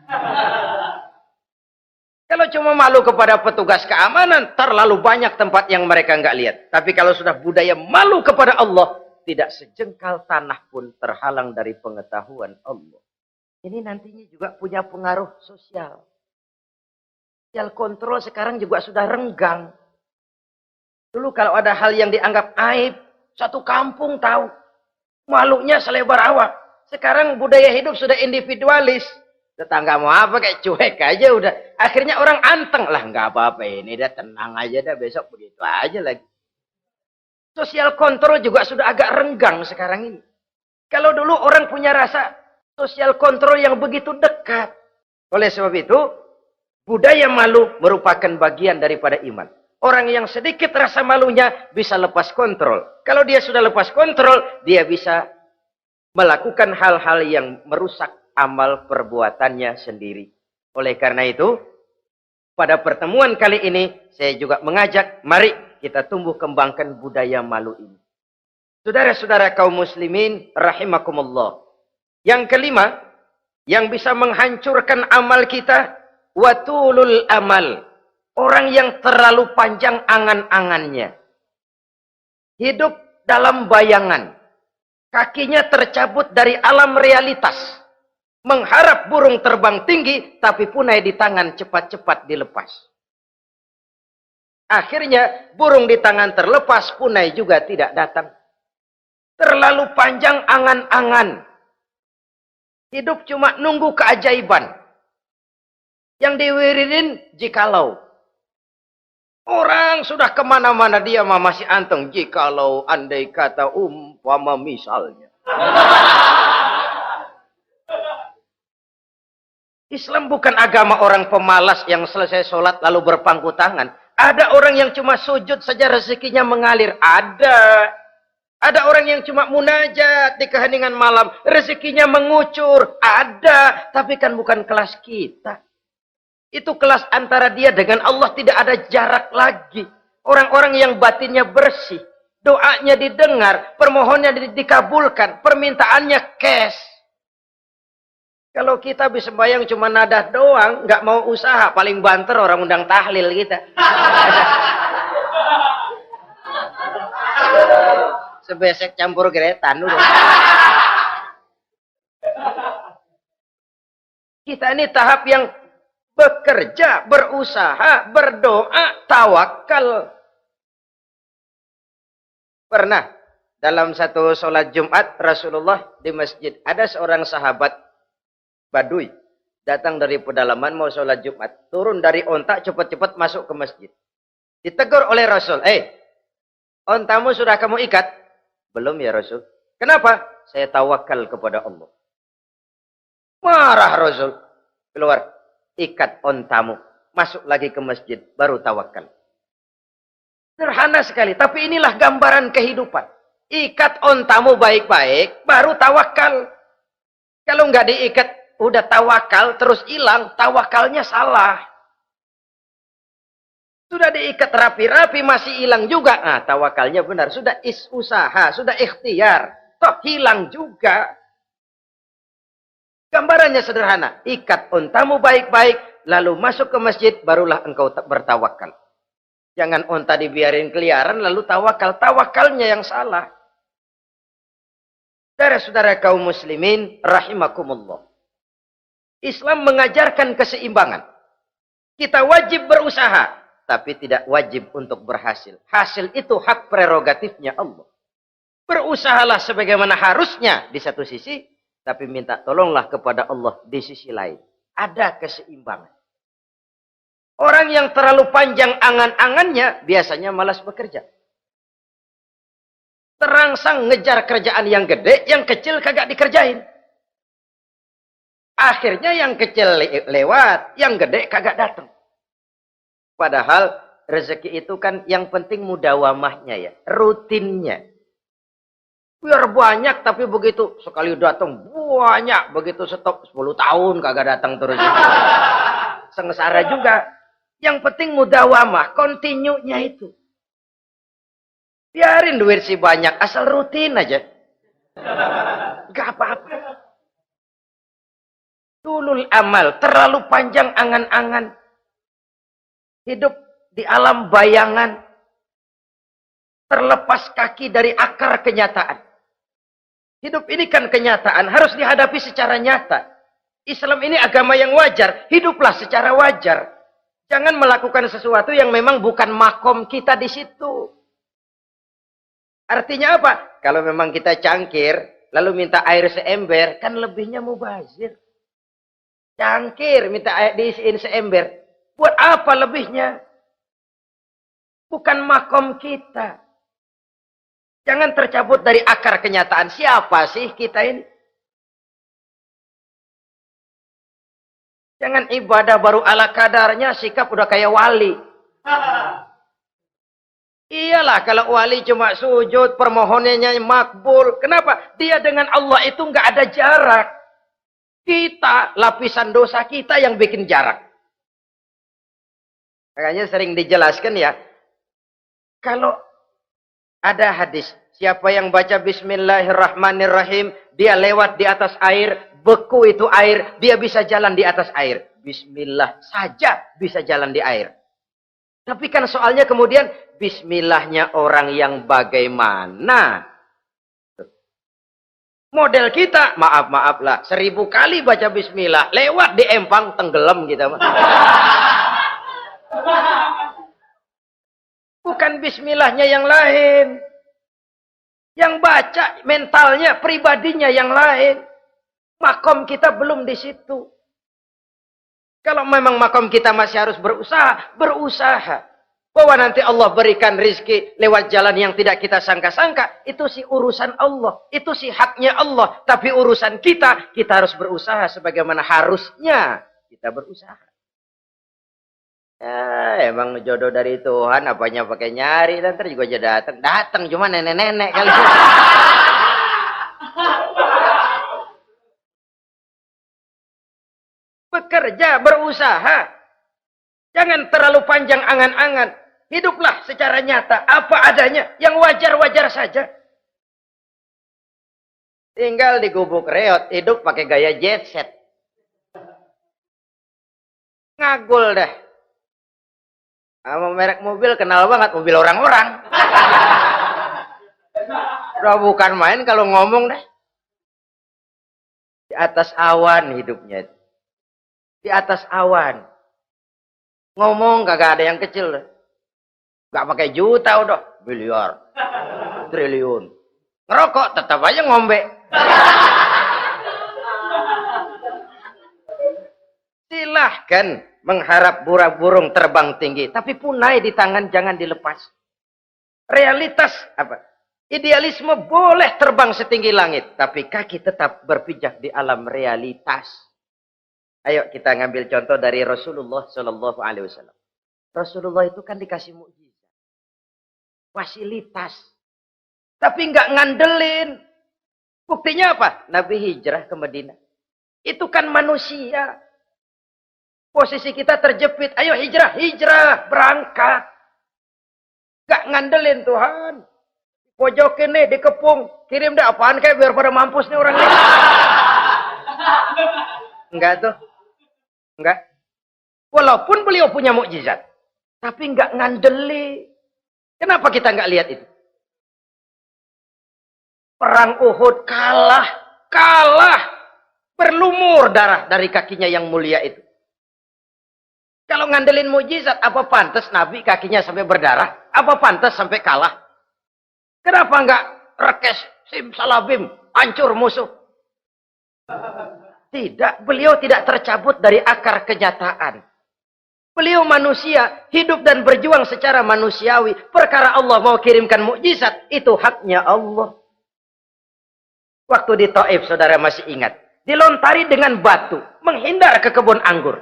Kalau cuma malu kepada petugas keamanan, terlalu banyak tempat yang mereka nggak lihat. Tapi kalau sudah budaya malu kepada Allah, tidak sejengkal tanah pun terhalang dari pengetahuan Allah. Ini nantinya juga punya pengaruh sosial. Sosial kontrol sekarang juga sudah renggang. Dulu kalau ada hal yang dianggap aib, satu kampung tahu. Malunya selebar awak. Sekarang budaya hidup sudah individualis. Tetangga mau apa kayak cuek aja udah. Akhirnya orang anteng lah, nggak apa-apa ini, dah tenang aja dah, besok begitu aja lagi. Sosial kontrol juga sudah agak renggang sekarang ini. Kalau dulu orang punya rasa sosial kontrol yang begitu dekat. Oleh sebab itu, budaya malu merupakan bagian daripada iman. Orang yang sedikit rasa malunya bisa lepas kontrol. Kalau dia sudah lepas kontrol, dia bisa melakukan hal-hal yang merusak amal perbuatannya sendiri. Oleh karena itu, pada pertemuan kali ini, saya juga mengajak, mari kita tumbuh kembangkan budaya malu ini. Saudara-saudara kaum muslimin, rahimakumullah. Yang kelima, yang bisa menghancurkan amal kita, watulul amal. Orang yang terlalu panjang angan-angannya. Hidup dalam bayangan. Kakinya tercabut dari alam realitas. Mengharap burung terbang tinggi, tapi punai di tangan cepat-cepat dilepas. Akhirnya burung di tangan terlepas, punai juga tidak datang. Terlalu panjang angan-angan. Hidup cuma nunggu keajaiban. Yang diwiridin jikalau. Orang sudah kemana-mana dia masih anteng. Jikalau andai kata umpama misalnya. Islam bukan agama orang pemalas yang selesai sholat lalu berpangku tangan. Ada orang yang cuma sujud saja rezekinya mengalir. Ada. Ada orang yang cuma munajat di keheningan malam. Rezekinya mengucur. Ada. Tapi kan bukan kelas kita. Itu kelas antara dia dengan Allah, tidak ada jarak lagi. Orang-orang yang batinnya bersih. Doanya didengar. Permohonannya dikabulkan. Permintaannya cash. Kalau kita bisa bayang cuma nada doang. Nggak mau usaha. Paling banter orang undang tahlil kita. sebesek campur geretan dulu. Kita ini tahap yang bekerja, berusaha, berdoa, tawakal. Pernah dalam satu sholat Jumat Rasulullah di masjid, ada seorang sahabat Badui datang dari pedalaman mau sholat Jumat, turun dari onta cepat-cepat masuk ke masjid. Ditegur oleh Rasul, ontamu sudah kamu ikat? Belum ya Rasul. Kenapa? Saya tawakal kepada Allah. Marah Rasul. Keluar. Ikat ontamu. Masuk lagi ke masjid. Baru tawakal. Sederhana sekali. Tapi inilah gambaran kehidupan. Ikat ontamu baik-baik. Baru tawakal. Kalau nggak diikat. Udah tawakal. Terus hilang. Tawakalnya salah. Sudah diikat rapi-rapi. Masih hilang juga. Nah tawakalnya benar. Sudah usaha. Sudah ikhtiar. Toh hilang juga. Gambarannya sederhana. Ikat ontamu baik-baik. Lalu masuk ke masjid. Barulah engkau bertawakal. Jangan onta dibiarin keliaran. Lalu tawakal. Tawakalnya yang salah. Saudara-saudara kaum muslimin. Rahimakumullah. Islam mengajarkan keseimbangan. Kita wajib berusaha. Tapi tidak wajib untuk berhasil. Hasil itu hak prerogatifnya Allah. Berusahalah sebagaimana harusnya di satu sisi. Tapi minta tolonglah kepada Allah di sisi lain. Ada keseimbangan. Orang yang terlalu panjang angan-angannya biasanya malas bekerja. Terangsang ngejar kerjaan yang gede, yang kecil kagak dikerjain. Akhirnya yang kecil lewat, yang gede kagak datang. Padahal rezeki itu kan yang penting mudawamahnya ya, rutinnya. Biar banyak tapi begitu sekali datang banyak, begitu stop 10 tahun kagak datang terus. Sengsara juga. Yang penting mudawamah, continue-nya itu. Biarin duit sih banyak, asal rutin aja. Gak apa-apa. Tulul amal, terlalu panjang angan-angan. Hidup di alam bayangan. Terlepas kaki dari akar kenyataan. Hidup ini kan kenyataan, harus dihadapi secara nyata. Islam ini agama yang wajar, hiduplah secara wajar. Jangan melakukan sesuatu yang memang bukan makom kita di situ. Artinya apa? Kalau memang kita cangkir, lalu minta air seember, kan lebihnya mubazir. Cangkir, minta air diisiin seember. Buat apa lebihnya? Bukan makom kita. Jangan tercabut dari akar kenyataan. Siapa sih kita ini? Jangan ibadah baru ala kadarnya, sikap udah kayak wali. Iyalah kalau wali cuma sujud, permohonannya makbul. Kenapa? Dia dengan Allah itu nggak ada jarak. Kita, lapisan dosa kita yang bikin jarak. Makanya sering dijelaskan ya. Kalau ada hadis, siapa yang baca Bismillahirrahmanirrahim, dia lewat di atas air, beku itu air, dia bisa jalan di atas air. Bismillah saja bisa jalan di air. Tapi kan soalnya kemudian, Bismillahnya orang yang bagaimana? Model kita, maaf lah, 1000 kali baca Bismillah, lewat di empang, tenggelam kita. Bukan Bismillahnya yang lain. Yang baca mentalnya, pribadinya yang lain. Makom kita belum di situ. Kalau memang makom kita masih harus berusaha, berusaha. Bahwa nanti Allah berikan rizki lewat jalan yang tidak kita sangka-sangka. Itu sih urusan Allah. Itu sih haknya Allah. Tapi urusan kita harus berusaha sebagaimana harusnya kita berusaha. Ya, emang jodoh dari Tuhan, apanya pakai nyari, nanti juga aja datang. Datang cuma nenek-nenek kali. Bekerja, berusaha. Jangan terlalu panjang angan-angan. Hiduplah secara nyata, apa adanya, yang wajar-wajar saja. Tinggal di gubuk reot, hidup pakai gaya jet set. Ngagul dah. Sama merek mobil kenal banget, mobil orang-orang. Udah bukan main kalau ngomong deh. Di atas awan hidupnya. Di atas awan. Ngomong kagak ada yang kecil deh. Gak pakai juta udah. Miliar. Triliun. Ngerokok tetap aja ngombe. Silahkan mengharap burung terbang tinggi. Tapi punai di tangan jangan dilepas. Realitas apa? Idealisme boleh terbang setinggi langit. Tapi kaki tetap berpijak di alam realitas. Ayo kita ngambil contoh dari Rasulullah Sallallahu Alaihi Wasallam. Rasulullah itu kan dikasih mukjizat. Fasilitas. Tapi nggak ngandelin. Buktinya apa? Nabi hijrah ke Madinah. Itu kan manusia. Posisi kita terjepit. Ayo hijrah, hijrah, berangkat. Gak ngandelin Tuhan. Pojokin nih, dikepung. Kirim deh apaan kayak biar pada mampus nih orang ini. Enggak tuh. Enggak. Walaupun beliau punya mukjizat. Tapi enggak ngandeli. Kenapa kita enggak lihat itu? Perang Uhud kalah. Kalah. Berlumur darah dari kakinya yang mulia itu. Kalau ngandelin mukjizat, apa pantas Nabi kakinya sampai berdarah? Apa pantas sampai kalah? Kenapa enggak rekes, simsalabim, hancur musuh? Tidak, beliau tidak tercabut dari akar kenyataan. Beliau manusia, hidup dan berjuang secara manusiawi. Perkara Allah mau kirimkan mukjizat, itu haknya Allah. Waktu di Taif, saudara masih ingat. Dilontari dengan batu, menghindar ke kebun anggur.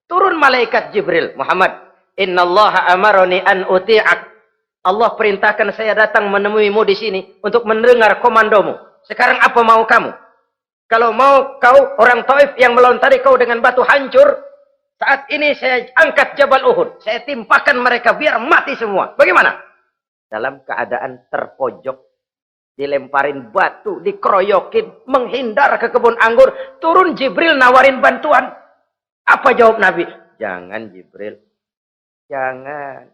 Turun malaikat Jibril, Muhammad, innallaha amaroni an uti'ak. Allah perintahkan saya datang menemuimu di sini untuk mendengar komandomu. Sekarang apa mau kamu? Kalau mau kau orang Taif yang melontari kau dengan batu hancur, saat ini saya angkat Jabal Uhud. Saya timpakan mereka biar mati semua. Bagaimana? Dalam keadaan terpojok, dilemparin batu, dikeroyokin, menghindar ke kebun anggur, turun Jibril nawarin bantuan. Apa jawab Nabi? Jangan Jibril. Jangan.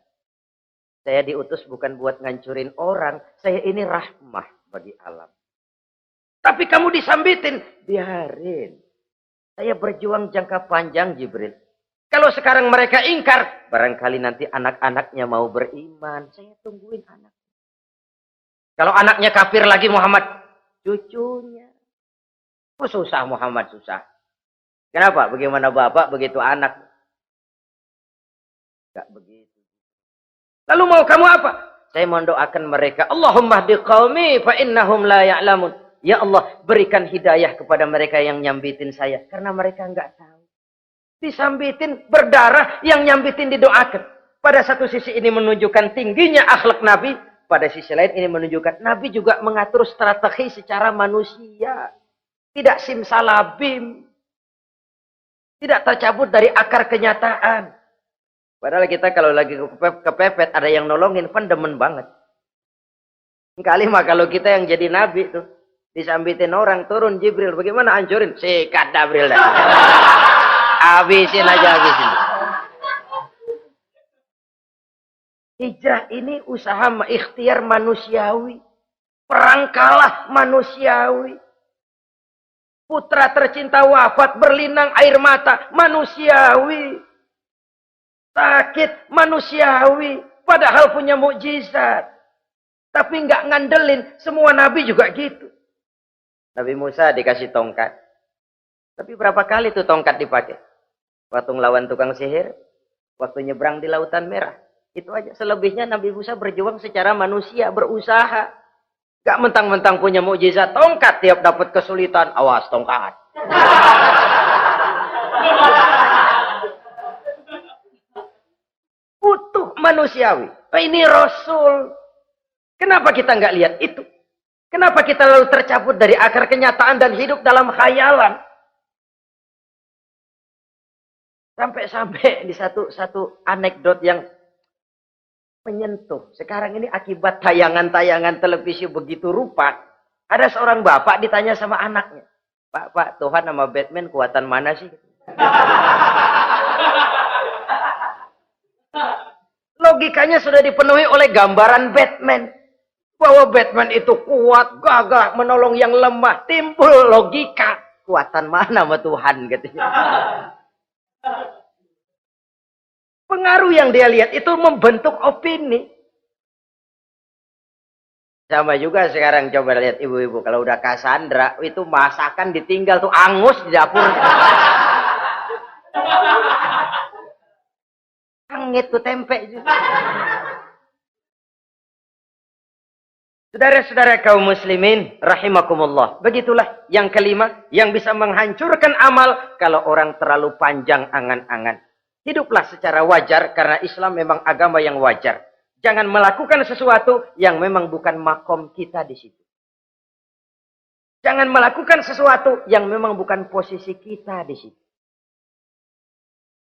Saya diutus bukan buat ngancurin orang. Saya ini rahmah bagi alam. Tapi kamu disambitin. Biarin. Saya berjuang jangka panjang Jibril. Kalau sekarang mereka ingkar. Barangkali nanti anak-anaknya mau beriman. Saya tungguin anak. Kalau anaknya kafir lagi Muhammad. Cucunya. Oh, susah Muhammad, susah. Kenapa? Bagaimana bapak, begitu anak. Enggak begitu. Lalu mau kamu apa? Saya mendoakan mereka. Allahumma hdi qaumi fa innahum la ya'lamun. Ya Allah, berikan hidayah kepada mereka yang nyambitin saya. Karena mereka enggak tahu. Disambitin, berdarah, yang nyambitin didoakan. Pada satu sisi ini menunjukkan tingginya akhlak Nabi. Pada sisi lain ini menunjukkan Nabi juga mengatur strategi secara manusia. Tidak simsalabim. Tidak tercabut dari akar kenyataan. Padahal kita kalau lagi kepepet, ada yang nolongin, kan demen banget. Kali mah kalau kita yang jadi nabi tuh, disambitin orang, turun Jibril, bagaimana hancurin? Sikat Jibril dah. Habisin aja, habisin. Hijrah ini usaha ikhtiar manusiawi. Perang kalah manusiawi. Putra tercinta wafat, berlinang air mata, manusiawi. Sakit, manusiawi. Padahal punya mukjizat. Tapi nggak ngandelin. Semua nabi juga gitu. Nabi Musa dikasih tongkat. Tapi berapa kali tuh tongkat dipakai? Waktu ngelawan tukang sihir. Waktu nyebrang di Lautan Merah. Itu aja. Selebihnya Nabi Musa berjuang secara manusia, berusaha. Gak mentang-mentang punya mukjizat tongkat, tiap dapat kesulitan, awas tongkat. Utuh manusiawi. Ini Rasul. Kenapa kita nggak lihat itu? Kenapa kita lalu tercabut dari akar kenyataan dan hidup dalam khayalan? Sampai-sampai di satu anekdot yang menyentuh. Sekarang ini akibat tayangan-tayangan televisi begitu rupa. Ada seorang bapak ditanya sama anaknya. Pak, Tuhan sama Batman kuatan mana sih? Logikanya sudah dipenuhi oleh gambaran Batman. Bahwa Batman itu kuat, gagah, menolong yang lemah. Timbul logika. Kuatan mana sama Tuhan katanya. Pengaruh yang dia lihat itu membentuk opini. Sama juga sekarang coba lihat ibu-ibu. Kalau udah Cassandra, itu masakan ditinggal tuh angus di dapur. Angit tuh tempe. Saudara-saudara kaum muslimin, rahimakumullah. Begitulah yang kelima, yang bisa menghancurkan amal kalau orang terlalu panjang angan-angan. Hiduplah secara wajar karena Islam memang agama yang wajar. Jangan melakukan sesuatu yang memang bukan makom kita di situ. Jangan melakukan sesuatu yang memang bukan posisi kita di situ.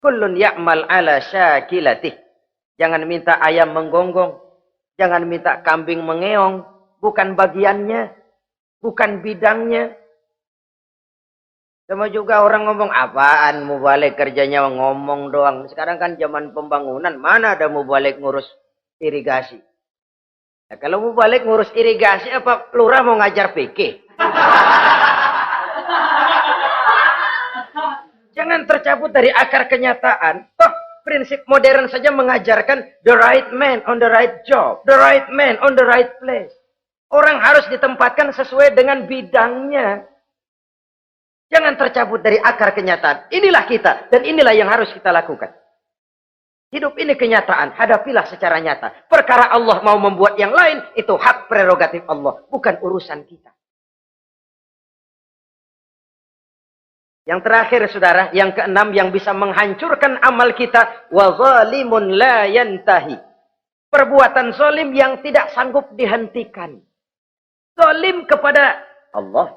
Kullun ya'mal ala syakilatih. Jangan minta ayam menggonggong. Jangan minta kambing mengeong. Bukan bagiannya. Bukan bidangnya. Sama juga orang ngomong, apaan mubalik kerjanya ngomong doang. Sekarang kan zaman pembangunan. Mana ada mubalik ngurus irigasi. Nah, kalau mubalik ngurus irigasi, apa lurah mau ngajar fikih? Jangan tercabut dari akar kenyataan. Toh, prinsip modern saja mengajarkan the right man on the right job. The right man on the right place. Orang harus ditempatkan sesuai dengan bidangnya. Jangan tercabut dari akar kenyataan. Inilah kita. Dan inilah yang harus kita lakukan. Hidup ini kenyataan. Hadapilah secara nyata. Perkara Allah mau membuat yang lain. Itu hak prerogatif Allah. Bukan urusan kita. Yang terakhir saudara, yang keenam yang bisa menghancurkan amal kita, wa zalimun la yantahi. Perbuatan zalim yang tidak sanggup dihentikan. Zalim kepada Allah,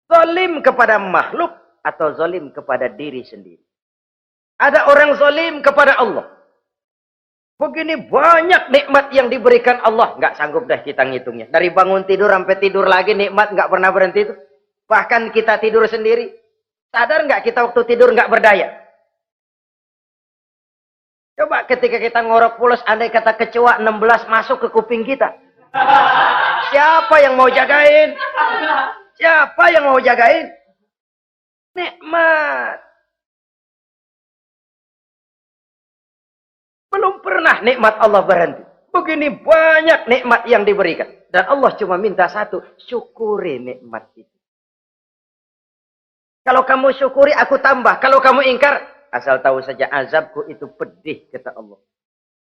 zalim kepada makhluk, atau zalim kepada diri sendiri. Ada orang zalim kepada Allah. Begini banyak nikmat yang diberikan Allah, nggak sanggup dah kita ngitungnya. Dari bangun tidur sampai tidur lagi nikmat nggak pernah berhenti itu. Bahkan kita tidur sendiri. Sadar nggak kita waktu tidur nggak berdaya? Coba ketika kita ngorok pulas, andai kata kecoa 16 masuk ke kuping kita. Siapa yang mau jagain? Siapa yang mau jagain? Nikmat. Belum pernah nikmat Allah berhenti. Begini banyak nikmat yang diberikan. Dan Allah cuma minta satu, syukuri nikmat itu. Kalau kamu syukuri, aku tambah. Kalau kamu ingkar, asal tahu saja azabku itu pedih, kata Allah.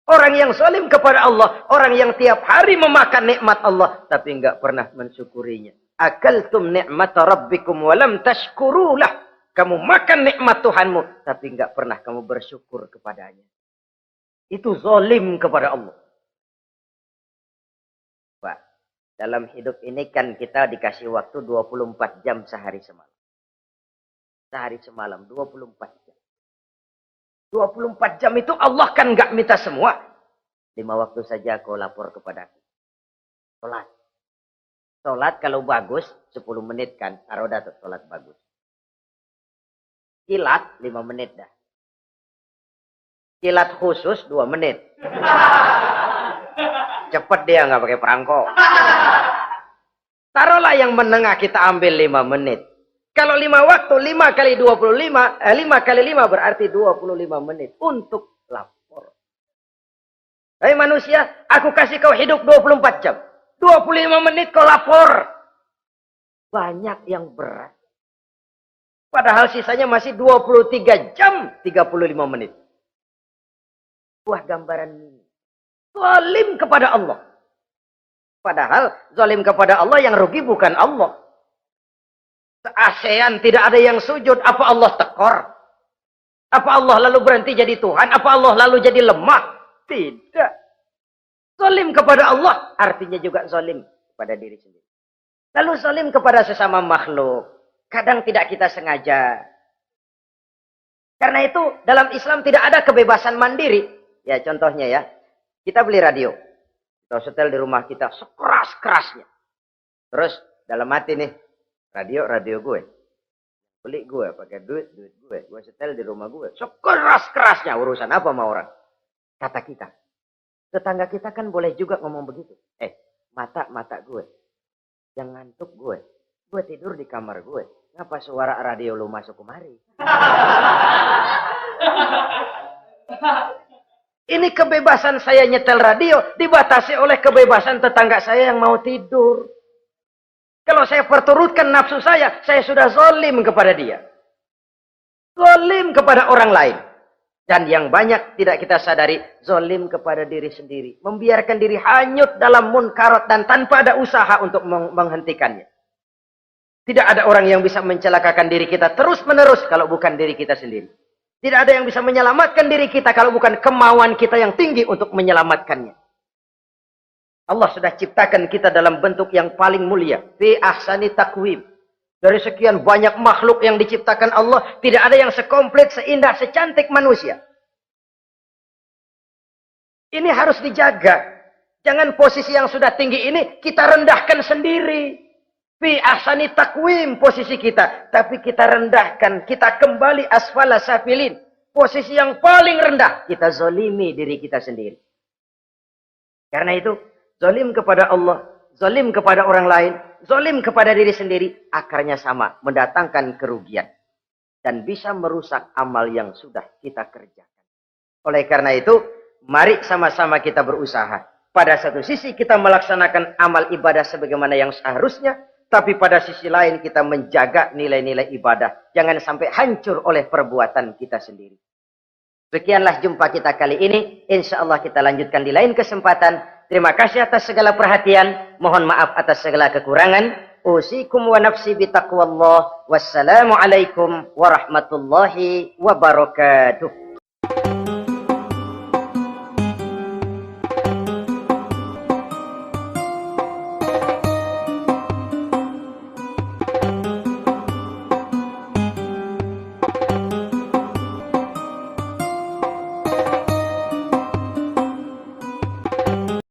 Orang yang zalim kepada Allah, orang yang tiap hari memakan nikmat Allah, tapi enggak pernah mensyukurinya. Akaltum ni'mata rabbikum walam tashkurulah. Kamu makan nikmat Tuhanmu, tapi enggak pernah kamu bersyukur kepadanya. Itu zalim kepada Allah. Pak, dalam hidup ini kan kita dikasih waktu 24 jam sehari semalam. Sehari semalam, 24 jam. 24 jam itu Allah kan nggak minta semua. 5 waktu saja kau lapor kepadaku. Sholat. Sholat kalau bagus, 10 menit kan. Aroda tuh sholat bagus. Kilat, 5 menit dah. Kilat khusus 2 menit. Cepet dia nggak pakai perangko. Taruhlah yang menengah kita ambil 5 menit. Kalau 5 waktu, 5 kali 25, 5 kali 5 berarti 25 menit untuk lapor. Hai manusia, aku kasih kau hidup 24 jam. 25 menit kau lapor. Banyak yang berat. Padahal sisanya masih 23 jam 35 menit. Buah gambaran ini. Zalim kepada Allah. Padahal zalim kepada Allah yang rugi bukan Allah. Se-ASEAN tidak ada yang sujud. Apa Allah tekor? Apa Allah lalu berhenti jadi Tuhan? Apa Allah lalu jadi lemah? Tidak. Zalim kepada Allah artinya juga zalim kepada diri sendiri. Lalu zalim kepada sesama makhluk. Kadang tidak kita sengaja. Karena itu dalam Islam tidak ada kebebasan mandiri. Ya contohnya ya, kita beli radio. Kita setel di rumah kita sekeras-kerasnya. Terus dalam hati nih, radio gue. Beli gue, pakai duit gue. Gue setel di rumah gue. Sekeras-kerasnya, urusan apa sama orang? Kata kita. Tetangga kita kan boleh juga ngomong begitu. mata gue. Yang ngantuk gue. Gue tidur di kamar gue. Ngapa suara radio lu masuk kemari? Ini kebebasan saya nyetel radio dibatasi oleh kebebasan tetangga saya yang mau tidur. Kalau saya perturutkan nafsu saya sudah zalim kepada dia. Zalim kepada orang lain. Dan yang banyak tidak kita sadari, zalim kepada diri sendiri. Membiarkan diri hanyut dalam munkarat dan tanpa ada usaha untuk menghentikannya. Tidak ada orang yang bisa mencelakakan diri kita terus-menerus kalau bukan diri kita sendiri. Tidak ada yang bisa menyelamatkan diri kita kalau bukan kemauan kita yang tinggi untuk menyelamatkannya. Allah sudah ciptakan kita dalam bentuk yang paling mulia. Fi ahsani taqwim. Dari sekian banyak makhluk yang diciptakan Allah, tidak ada yang sekomplit, seindah, secantik manusia. Ini harus dijaga. Jangan posisi yang sudah tinggi ini kita rendahkan sendiri. Fi ahsani taqwim posisi kita. Tapi kita rendahkan. Kita kembali asfala safilin. Posisi yang paling rendah. Kita zalimi diri kita sendiri. Karena itu, zalim kepada Allah, zalim kepada orang lain, zalim kepada diri sendiri, akarnya sama, mendatangkan kerugian. Dan bisa merusak amal yang sudah kita kerjakan. Oleh karena itu, mari sama-sama kita berusaha. Pada satu sisi kita melaksanakan amal ibadah sebagaimana yang seharusnya, tapi pada sisi lain kita menjaga nilai-nilai ibadah. Jangan sampai hancur oleh perbuatan kita sendiri. Sekianlah jumpa kita kali ini. Insya Allah kita lanjutkan di lain kesempatan. Terima kasih atas segala perhatian. Mohon maaf atas segala kekurangan. Usikum wa nafsi bitaqwallah. Wassalamualaikum warahmatullahi wabarakatuh.